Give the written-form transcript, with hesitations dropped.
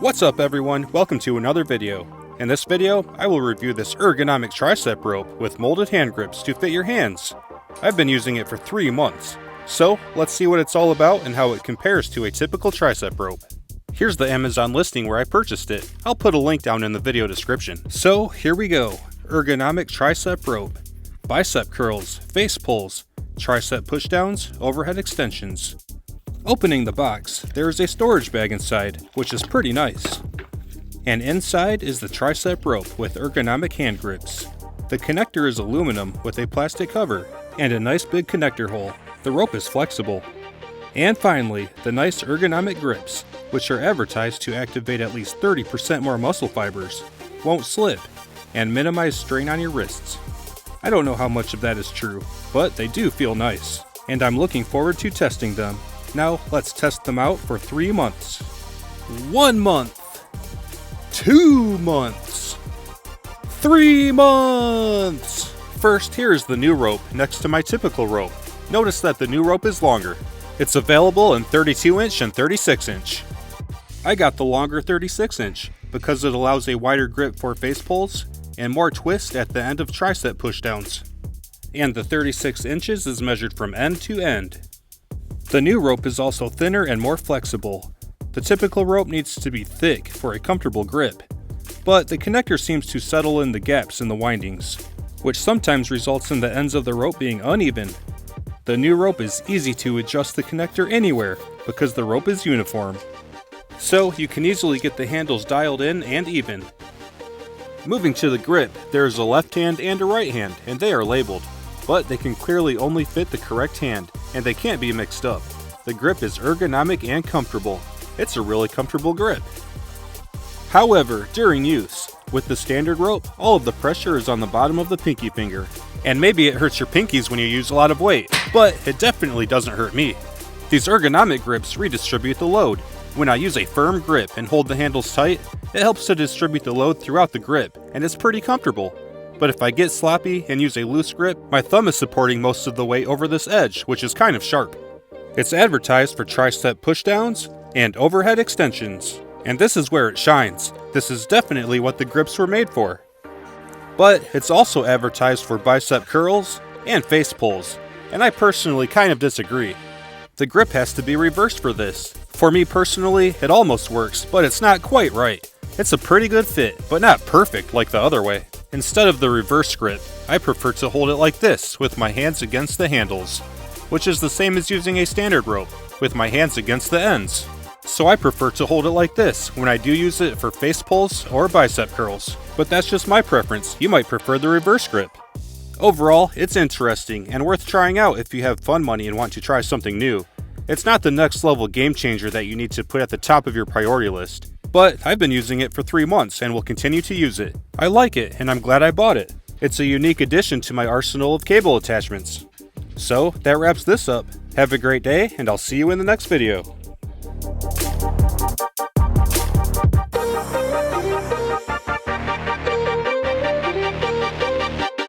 What's up everyone, welcome to another video. In this video, I will review this ergonomic tricep rope with molded hand grips to fit your hands. I've been using it for 3 months, so let's see what it's all about and how it compares to a typical tricep rope. Here's the Amazon listing where I purchased it. I'll put a link down in the video description. So here we go, ergonomic tricep rope. Bicep curls, face pulls, tricep pushdowns, overhead extensions. Opening the box, there is a storage bag inside, which is pretty nice. And inside is the tricep rope with ergonomic hand grips. The connector is aluminum with a plastic cover and a nice big connector hole. The rope is flexible. And finally, the nice ergonomic grips, which are advertised to activate at least 30% more muscle fibers, won't slip, and minimize strain on your wrists. I don't know how much of that is true, but they do feel nice, and I'm looking forward to testing them. Now let's test them out for 3 months. 1 month. 2 months. 3 months. First, here is the new rope next to my typical rope. Notice that the new rope is longer. It's available in 32 inch and 36 inch. I got the longer 36 inch because it allows a wider grip for face pulls and more twist at the end of tricep pushdowns. And the 36 inches is measured from end to end. The new rope is also thinner and more flexible. The typical rope needs to be thick for a comfortable grip, but the connector seems to settle in the gaps in the windings, which sometimes results in the ends of the rope being uneven. The new rope is easy to adjust the connector anywhere because the rope is uniform, so you can easily get the handles dialed in and even. Moving to the grip, there is a left hand and a right hand, and they are labeled, but they can clearly only fit the correct hand, and they can't be mixed up. The grip is ergonomic and comfortable. It's a really comfortable grip. However, during use, with the standard rope, all of the pressure is on the bottom of the pinky finger. And maybe it hurts your pinkies when you use a lot of weight, but it definitely doesn't hurt me. These ergonomic grips redistribute the load. When I use a firm grip and hold the handles tight, it helps to distribute the load throughout the grip, and it's pretty comfortable. But if I get sloppy and use a loose grip, my thumb is supporting most of the weight over this edge, which is kind of sharp. It's advertised for tricep pushdowns and overhead extensions. And this is where it shines. This is definitely what the grips were made for. But it's also advertised for bicep curls and face pulls, and I personally kind of disagree. The grip has to be reversed for this. For me personally, it almost works, but it's not quite right. It's a pretty good fit, but not perfect like the other way. Instead of the reverse grip, I prefer to hold it like this with my hands against the handles, which is the same as using a standard rope, with my hands against the ends. So I prefer to hold it like this when I do use it for face pulls or bicep curls. But that's just my preference, you might prefer the reverse grip. Overall, it's interesting and worth trying out if you have fun money and want to try something new. It's not the next level game changer that you need to put at the top of your priority list. But I've been using it for 3 months and will continue to use it. I like it and I'm glad I bought it. It's a unique addition to my arsenal of cable attachments. So that wraps this up. Have a great day and I'll see you in the next video.